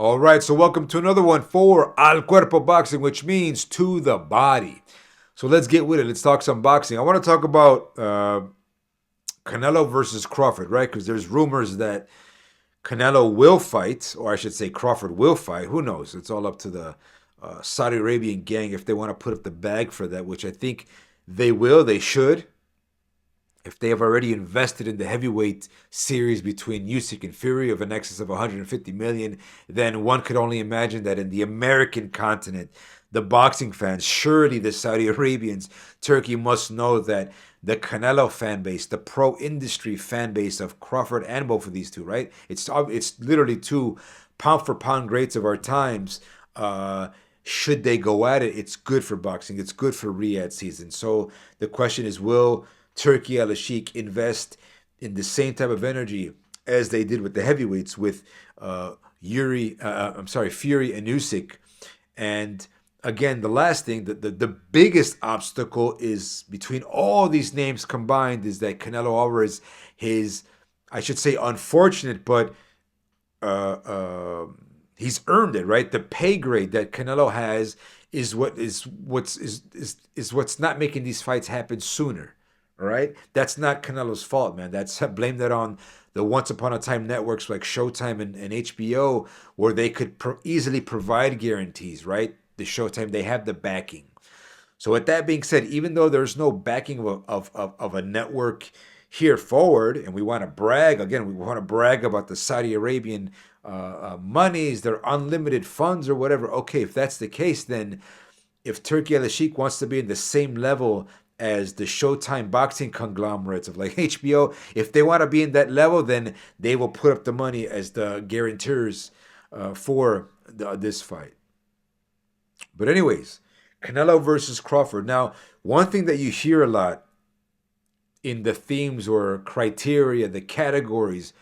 All right, so welcome to another one for Al Cuerpo Boxing, which means to the body. So let's get with it. Let's talk some boxing. I want to talk about Canelo versus Crawford, right? Because there's rumors that Canelo will fight, or I should say Crawford will fight. Who knows? It's all up to the Saudi Arabian gang if they want to put up the bag for that, which I think they will. They should. If they have already invested in the heavyweight series between Usyk and Fury of an excess of 150 million, then one could only imagine that in the American continent, the boxing fans, surely the Saudi Arabians, Turkey must know that the fan base, the pro industry fan base of Crawford and both of these two, right? It's literally two pound for pound greats of our times. Should they go at it, it's good for boxing. It's good for Riyadh season. So the question is, will Turkey Al Sheikh invest in the same type of energy as they did with the heavyweights with Fury and Usyk? And again, the last thing, the biggest obstacle is between all these names combined is that Canelo Alvarez, I should say, unfortunate, but he's earned it, right? The pay grade that Canelo has is what's not making these fights happen sooner. All right, that's not Canelo's fault, man. That's blame that on the once upon a time networks like Showtime and HBO, where they could easily provide guarantees, right? The Showtime, they have the backing. So with that being said, even though there's no backing of a network here forward, and we want to brag again, we want to brag about the Saudi Arabian monies, their unlimited funds or whatever. Okay, if that's the case, then if Turkey Al Sheikh wants to be in the same level as the Showtime boxing conglomerates of like HBO, if they want to be in that level, then they will put up the money as the guarantors for this fight. But anyways, Canelo versus Crawford. Now, one thing that you hear a lot in the themes or criteria, the categories,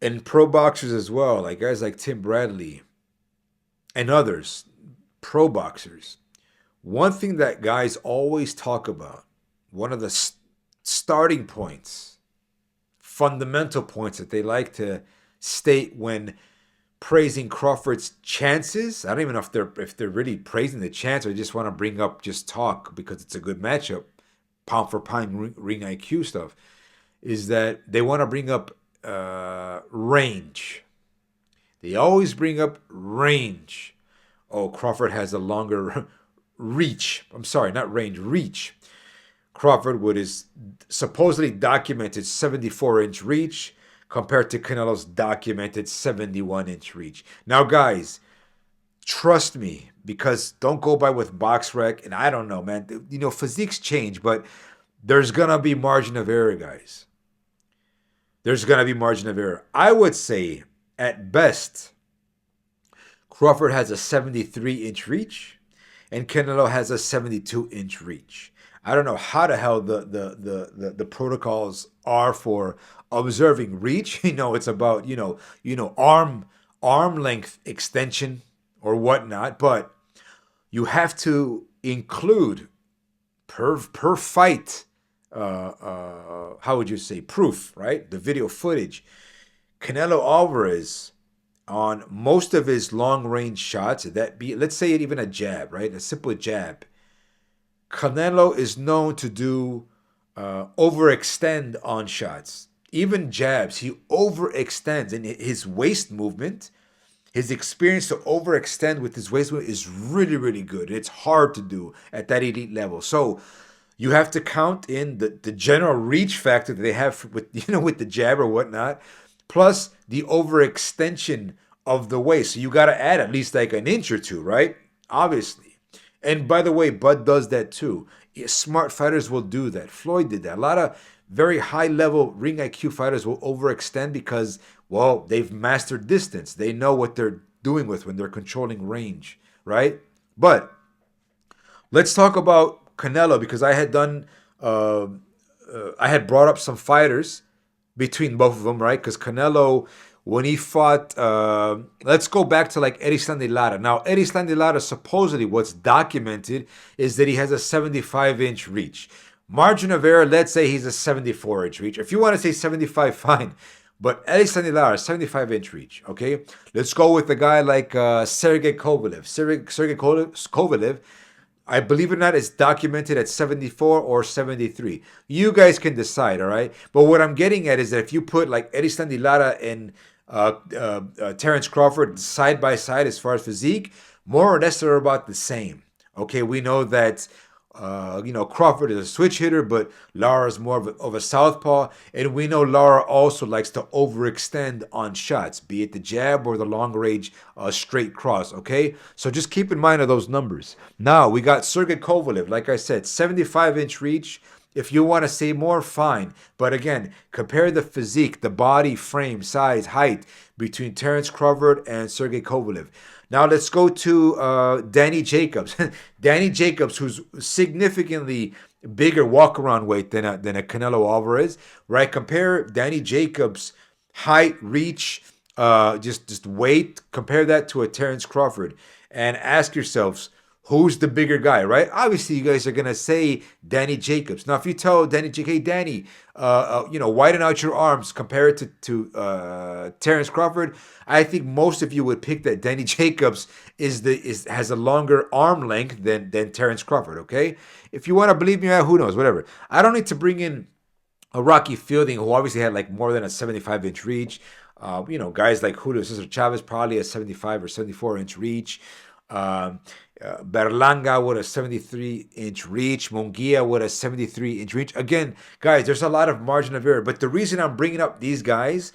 and pro boxers as well, like guys like Tim Bradley and others, pro boxers. One thing that guys always talk about, one of the starting points, fundamental points that they like to state when praising Crawford's chances, I don't even know if they're really praising the chance or just want to bring up just talk because it's a good matchup, pound for pound ring IQ stuff, is that they want to bring up range. They always bring up range. Oh, Crawford has a longer reach. I'm sorry, not range, reach. Crawford with his supposedly documented 74-inch reach compared to Canelo's documented 71-inch reach. Now, guys, trust me, because don't go by with BoxRec, and I don't know, man. You know, physiques change, but there's going to be margin of error, guys. There's going to be margin of error. I would say, at best, Crawford has a 73-inch reach, and Canelo has a 72-inch reach. I don't know how the hell the protocols are for observing reach. You know, it's about arm length extension or whatnot, but you have to include per fight. How would you say, proof, right? The video footage. Canelo Alvarez, on most of his long range shots, let's say it even a jab, right? A simple jab. Canelo is known to do overextend on shots. Even jabs, he overextends, and his waist movement, his experience to overextend with his waist movement is really, really good. It's hard to do at that elite level. So you have to count in the general reach factor that they have with the jab or whatnot, plus the overextension of the waist. So you got to add at least like an inch or two, right? Obviously. And by the way, Bud does that too. Smart fighters will do that. Floyd did that. A lot of very high level ring IQ fighters will overextend because, well, they've mastered distance. They know what they're doing when they're controlling range, right? But let's talk about Canelo, because I had brought up some fighters between both of them, right? Because Canelo, when he fought, let's go back to like Erislan de Lara. Now, Erislan de Lara, supposedly what's documented is that he has a 75-inch reach. Margin of error, let's say he's a 74-inch reach. If you want to say 75, fine. But Alexander Lara, 75-inch reach. Okay, let's go with a guy like Sergey Kovalev. Sergey Kovalev, I believe it or not, is documented at 74 or 73. You guys can decide, all right? But what I'm getting at is that if you put like Alexander Lara and Terrence Crawford side by side as far as physique, more or less they're about the same. Okay, we know that Crawford is a switch hitter, but Lara is more of a southpaw, and we know Lara also likes to overextend on shots, be it the jab or the long range straight cross. Okay, so just keep in mind of those numbers. Now we got Sergey Kovalev, like I said, 75-inch reach. If you want to say more, fine. But again, compare the physique, the body frame, size, height between Terrence Crawford and Sergey Kovalev. Now let's go to Danny Jacobs. Danny Jacobs, who's significantly bigger walk-around weight than a Canelo Alvarez, right? Compare Danny Jacobs' height, reach, just weight. Compare that to a Terrence Crawford, and ask yourselves, who's the bigger guy, right? Obviously, you guys are gonna say Danny Jacobs. Now, if you tell Danny, hey Danny, widen out your arms, compare it to Terrence Crawford, I think most of you would pick that Danny Jacobs has a longer arm length than Terrence Crawford. Okay, if you want to believe me, who knows, whatever. I don't need to bring in a Rocky Fielding, who obviously had like more than a 75-inch reach. Guys like Julio Cesar Chavez, probably a 75 or 74-inch reach. Berlanga with a 73-inch reach. Munguia with a 73-inch reach. Again, guys, there's a lot of margin of error. But the reason I'm bringing up these guys,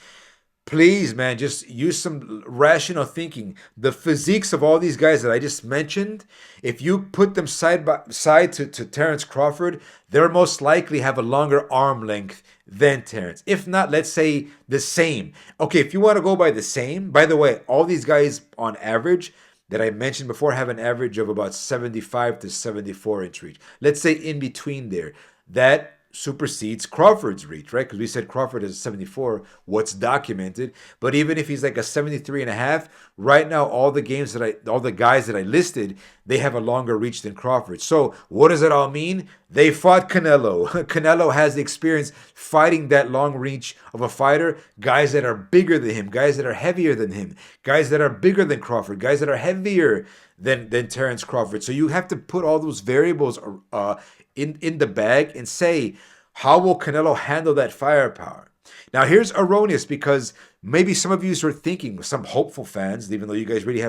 please, man, just use some rational thinking. The physiques of all these guys that I just mentioned, if you put them side by side to Terrence Crawford, they'll most likely have a longer arm length than Terrence. If not, let's say the same. Okay, if you want to go by the same, by the way, all these guys on average that I mentioned before have an average of about 75 to 74-inch reach. Let's say in between there. That supersedes Crawford's reach, right? Because we said Crawford is 74, what's documented. But even if he's like a 73 and a half, right now all the guys that I listed, they have a longer reach than Crawford. So what does it all mean? They fought Canelo. Canelo has the experience fighting that long reach of a fighter, guys that are bigger than him, guys that are heavier than him, guys that are bigger than Crawford, guys that are heavier than Terrence Crawford. So you have to put all those variables in the bag and say, how will Canelo handle that firepower? Now, here's erroneous, because maybe some of you are thinking, some hopeful fans, even though you guys really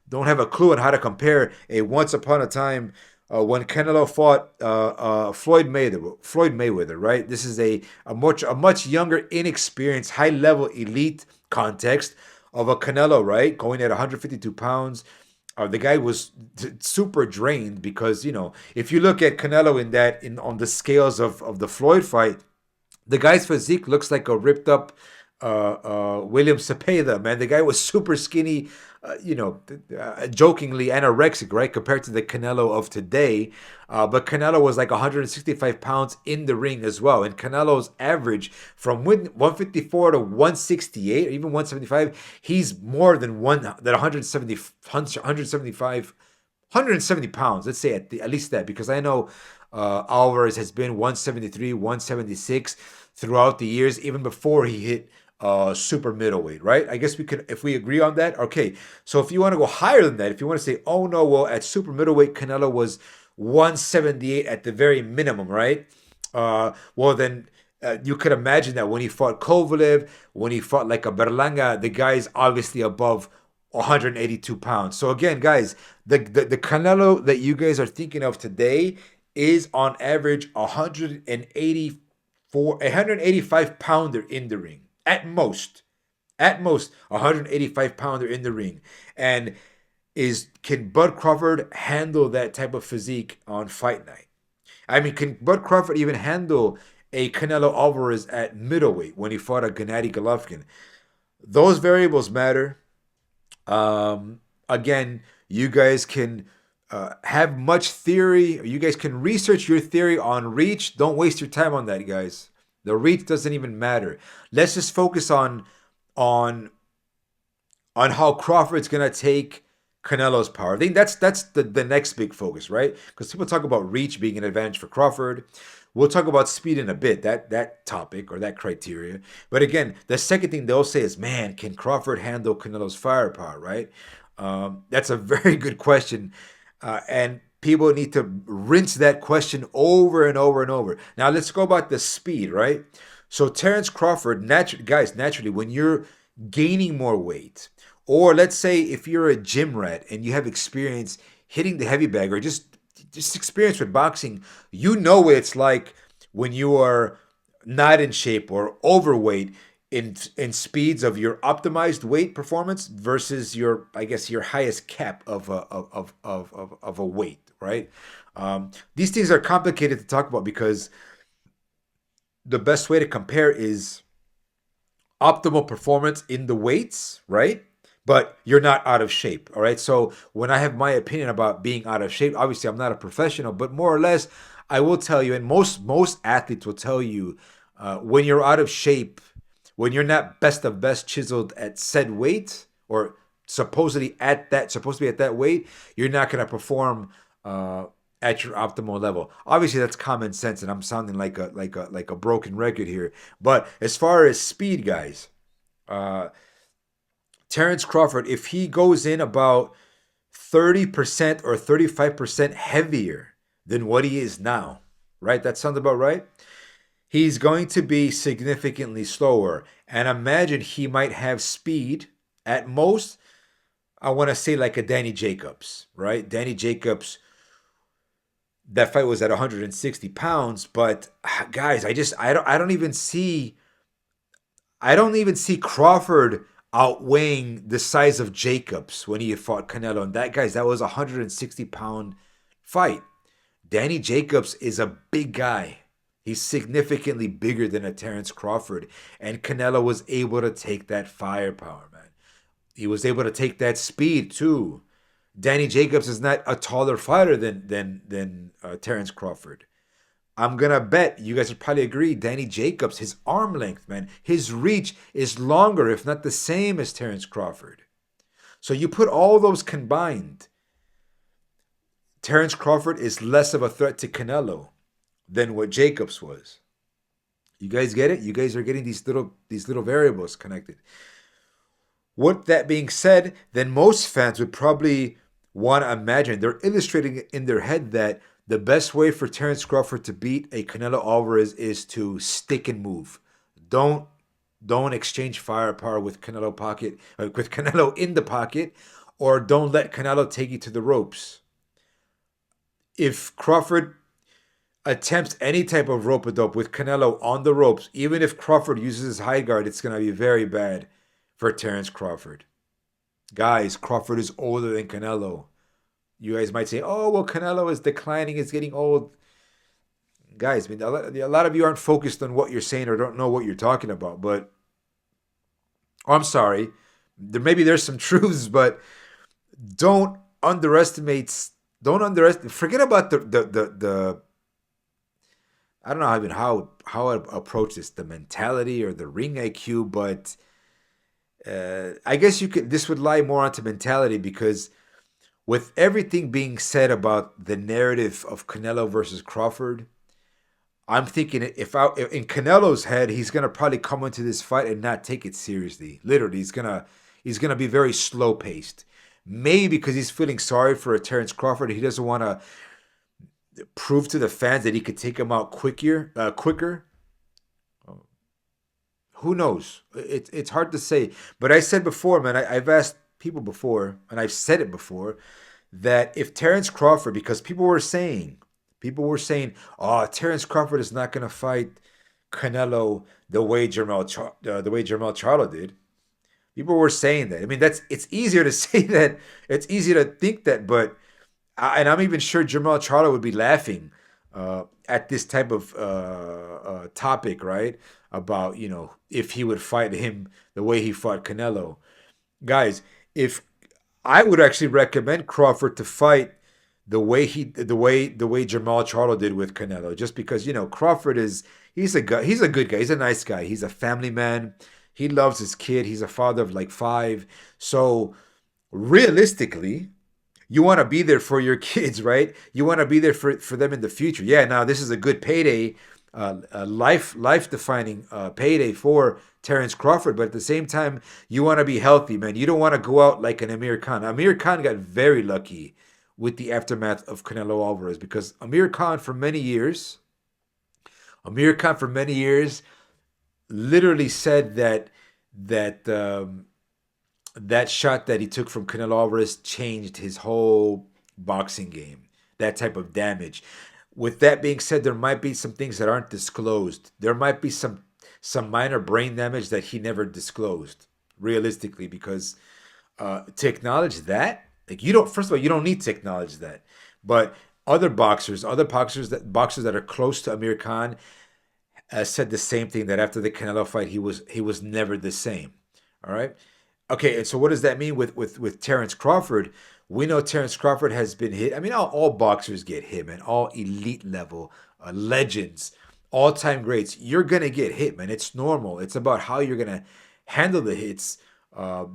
don't have a clue on how to compare a once upon a time when Canelo fought Floyd Mayweather, right? This is a much younger, inexperienced, high-level elite context of a Canelo, right? Going at 152 pounds. The guy was super drained because, if you look at Canelo on the scales of the Floyd fight, the guy's physique looks like a ripped up William Cepeda, man. The guy was super skinny, jokingly anorexic, right, compared to the Canelo of today. But Canelo was like 165 pounds in the ring as well. And Canelo's average from 154 to 168, or even 175, he's more than 170 pounds. Let's say at least that, because I know Alvarez has been 173, 176 throughout the years, even before he hit super middleweight, right? I guess we could, if we agree on that, okay. So if you want to go higher than that, if you want to say, oh no, well, at super middleweight, Canelo was 178 at the very minimum, right? Well, then you could imagine that when he fought Kovalev, when he fought like a Berlanga, the guy's obviously above 182 pounds. So again, guys, the Canelo that you guys are thinking of today is on average 185 pounder in the ring. At most 185 pounder in the ring. And can Bud Crawford handle that type of physique on fight night? I mean, can Bud Crawford even handle a Canelo Alvarez at middleweight when he fought a Gennady Golovkin? Those variables matter. Again, you guys can have much theory, or you guys can research your theory on reach. Don't waste your time on that, guys. The reach doesn't even matter. Let's just focus on how Crawford's gonna take Canelo's power. I think that's the next big focus, right? Because people talk about reach being an advantage for Crawford. We'll talk about speed in a bit, that topic or that criteria. But again, the second thing they'll say is, man, can Crawford handle Canelo's firepower, right? That's a very good question. And people need to rinse that question over and over and over. Now let's go about the speed, right? So Terrence Crawford, guys, naturally, when you're gaining more weight, or let's say if you're a gym rat and you have experience hitting the heavy bag or just experience with boxing, you know what it's like when you are not in shape or overweight in speeds of your optimized weight performance versus your, I guess, your highest cap of a weight, right? These things are complicated to talk about because the best way to compare is optimal performance in the weights, right? But you're not out of shape, all right? So when I have my opinion about being out of shape, obviously I'm not a professional, but more or less, I will tell you, and most athletes will tell you, when you're out of shape, when you're not best of best chiseled at said weight, or supposed to be at that weight, you're not going to perform at your optimal level. Obviously, that's common sense, and I'm sounding like a broken record here. But as far as speed, guys, uh, Terrence Crawford, if he goes in about 30% or 35% heavier than what he is now, right? That sounds about right. He's going to be significantly slower. And imagine he might have speed at most. I want to say like a Danny Jacobs, right? Danny Jacobs, that fight was at 160 pounds, but guys, I don't even see Crawford outweighing the size of Jacobs when he fought Canelo. And that was a 160-pound fight. Danny Jacobs is a big guy. He's significantly bigger than a Terrence Crawford. And Canelo was able to take that firepower, man. He was able to take that speed too. Danny Jacobs is not a taller fighter than Terrence Crawford. I'm gonna bet you guys would probably agree. Danny Jacobs, his arm length, man, his reach is longer, if not the same as Terrence Crawford. So you put all those combined, Terrence Crawford is less of a threat to Canelo than what Jacobs was. You guys get it? You guys are getting these little variables connected. With that being said, then most fans would probably want to imagine, they're illustrating in their head that the best way for Terrence Crawford to beat a Canelo Alvarez is to stick and move. Don't don't exchange firepower with Canelo in the pocket, or don't let Canelo take you to the ropes. If Crawford attempts any type of rope a dope with Canelo on the ropes, even if Crawford uses his high guard, it's going to be very bad for Terrence Crawford. Guys, Crawford is older than Canelo. You guys might say, oh, well, Canelo is declining, is getting old. Guys, I mean, a lot of you aren't focused on what you're saying or don't know what you're talking about. But, oh, I'm sorry. Maybe there's some truths, but don't underestimate. Forget about the I don't know even how I approach this, the mentality or the ring IQ, but I guess this would lie more onto mentality, because with everything being said about the narrative of Canelo versus Crawford, I'm thinking in Canelo's head, he's gonna probably come into this fight and not take it seriously. Literally, he's gonna be very slow paced. Maybe because he's feeling sorry for a Terrence Crawford, he doesn't want to prove to the fans that he could take him out quicker. Who knows? It's hard to say. But I said before, man, I've asked people before, and I've said it before, that if Terrence Crawford, because people were saying, oh, Terrence Crawford is not going to fight Canelo the way Jermell Charlo did. People were saying that. I mean, it's easier to say that. It's easier to think that, but and I'm even sure Jermell Charlo would be laughing at this type of topic, right? About, if he would fight him the way he fought Canelo. Guys, if I would actually recommend Crawford to fight the way Jermall Charlo did with Canelo, just because Crawford he's a good guy, he's a nice guy, he's a family man, he loves his kid, he's a father of like five. So realistically, you want to be there for your kids, right? You want to be there for them in the future. Yeah, now this is a good payday, a life defining payday for Terrence Crawford, but at the same time, you want to be healthy, man. You don't want to go out like an Amir Khan. Amir Khan got very lucky with the aftermath of Canelo Alvarez because Amir Khan for many years literally said that that shot that he took from Canelo Alvarez changed his whole boxing game. That type of damage. With that being said, there might be some things that aren't disclosed. There might be some minor brain damage that he never disclosed, realistically, because to acknowledge that, like you don't. First of all, you don't need to acknowledge that. But boxers that are close to Amir Khan said the same thing that after the Canelo fight, he was never the same. All right. Okay, and so what does that mean with Terrence Crawford? We know Terrence Crawford has been hit. I mean, all boxers get hit, man. All elite level legends, all time greats. You're gonna get hit, man. It's normal. It's about how you're gonna handle the hits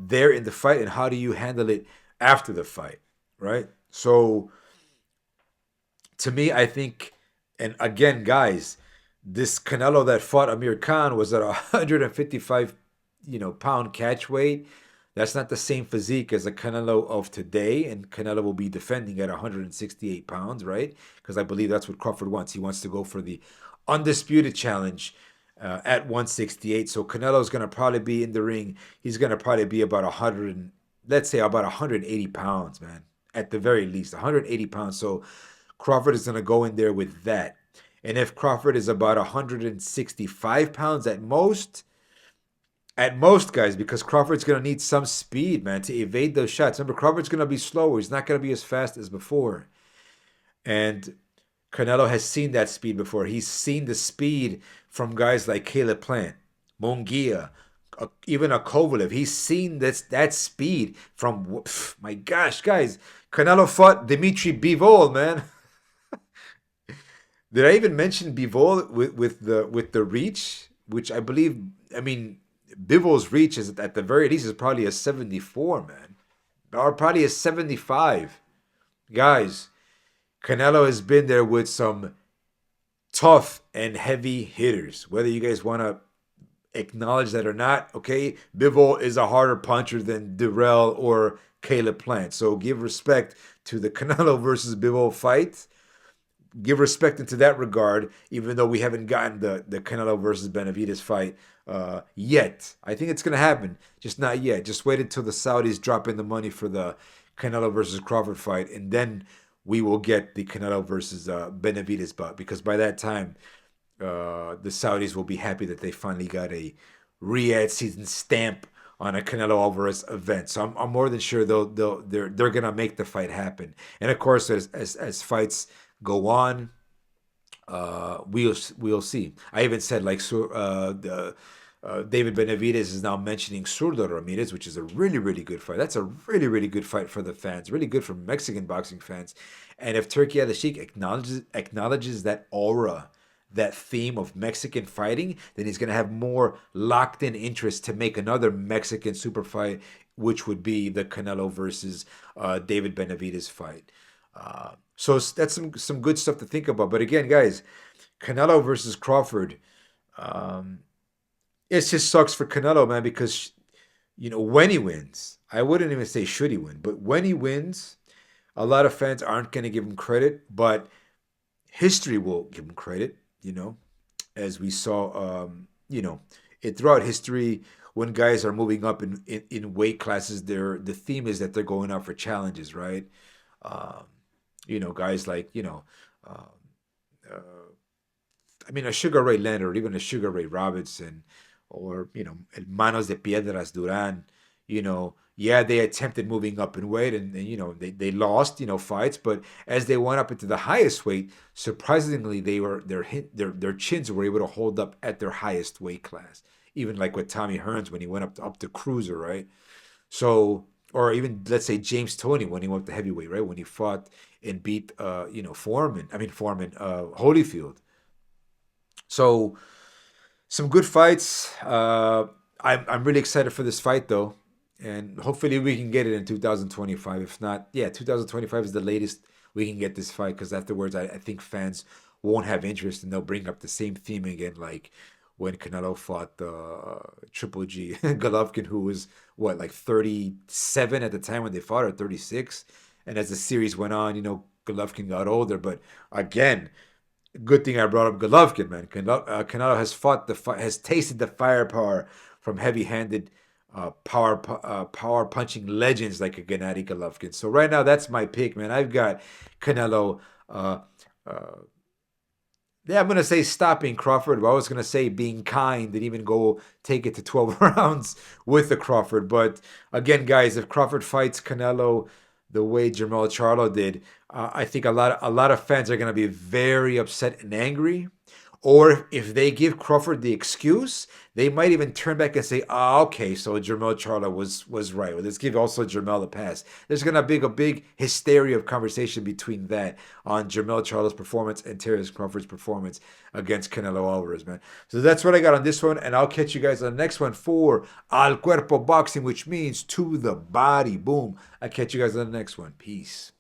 there in the fight and how do you handle it after the fight, right? So to me, I think, and again, guys, this Canelo that fought Amir Khan was at 155, pound catch weight. That's not the same physique as the Canelo of today, and Canelo will be defending at 168 pounds, right? Because I believe that's what Crawford wants. He wants to go for the undisputed challenge at 168. So Canelo's going to probably be in the ring. He's going to probably be about 100, let's say about 180 pounds, man, at the very least, 180 pounds. So Crawford is going to go in there with that. And if Crawford is about 165 pounds at most, guys, because Crawford's going to need some speed, man, to evade those shots. Remember, Crawford's going to be slower. He's not going to be as fast as before. And Canelo has seen that speed before. He's seen the speed from guys like Caleb Plant, Munguia, even a Kovalev. He's seen that speed from, my gosh, guys. Canelo fought Dimitri Bivol, man. Did I even mention Bivol with the reach, which I believe, I mean, Bivol's reach is at the very least is probably a 74, man, or probably a 75. Guys, Canelo has been there with some tough and heavy hitters. Whether you guys want to acknowledge that or not, okay, Bivol is a harder puncher than Durrell or Caleb Plant. So give respect to the Canelo versus Bivol fight. Give respect into that regard, even though we haven't gotten the Canelo versus Benavidez fight yet. I think it's going to happen, just not yet. Just wait until the Saudis drop in the money for the Canelo versus Crawford fight, and then we will get the Canelo versus Benavidez bout, because by that time, the Saudis will be happy that they finally got a Riyadh season stamp on a Canelo Alvarez event. So I'm more than sure they're gonna make the fight happen. And of course, as fights go on, we'll see. I even said like David Benavidez is now mentioning Zurdo Ramirez, which is a really really good fight. That's a really really good fight for the fans. Really good for Mexican boxing fans. And if Turkey Al Sheikh acknowledges that aura, that theme of Mexican fighting, then he's going to have more locked in interest to make another Mexican super fight, which would be the Canelo versus David Benavidez fight. So that's some good stuff to think about. But again, guys, Canelo versus Crawford, it just sucks for Canelo, man, because when he wins, I wouldn't even say should he win, but when he wins, a lot of fans aren't going to give him credit, but history will give him credit. As we saw, throughout history, when guys are moving up in weight classes, the theme is that they're going out for challenges, right? Um, guys like, uh, uh, I mean, a Sugar Ray Leonard, or even a Sugar Ray Robinson, or, El Manos de Piedras Duran, yeah, they attempted moving up in weight, and they lost, fights, but as they went up into the highest weight, surprisingly, their chins were able to hold up at their highest weight class. Even like with Tommy Hearns when he went up to cruiser, right? So, or even let's say James Toney when he went to heavyweight, right? When he fought and beat, Holyfield. So some good fights. I'm really excited for this fight though. And hopefully we can get it in 2025. If not, yeah, 2025 is the latest we can get this fight because afterwards I think fans won't have interest and they'll bring up the same theme again, like when Canelo fought Triple G Golovkin, who was what, like 37 at the time when they fought, or 36. And as the series went on, Golovkin got older. But again, good thing I brought up Golovkin, man. Canelo has has tasted the firepower from heavy-handed, power punching legends like a Gennady Golovkin. So right now, that's my pick, man. I've got Canelo. Uh, yeah, I'm gonna say stopping Crawford, but I was gonna say being kind and even go take it to 12 rounds with the Crawford. But again, guys, if Crawford fights Canelo the way Jermell Charlo did, I think a lot of fans are gonna be very upset and angry. Or if they give Crawford the excuse, they might even turn back and say, "Ah, okay, so Jermell Charlo was right. Well, let's give also Jermell a pass." There's gonna be a big hysteria of conversation between that on Jermell Charlo's performance and Terrence Crawford's performance against Canelo Alvarez, man. So that's what I got on this one, and I'll catch you guys on the next one for Al Cuerpo Boxing, which means to the body. Boom. I'll catch you guys on the next one. Peace.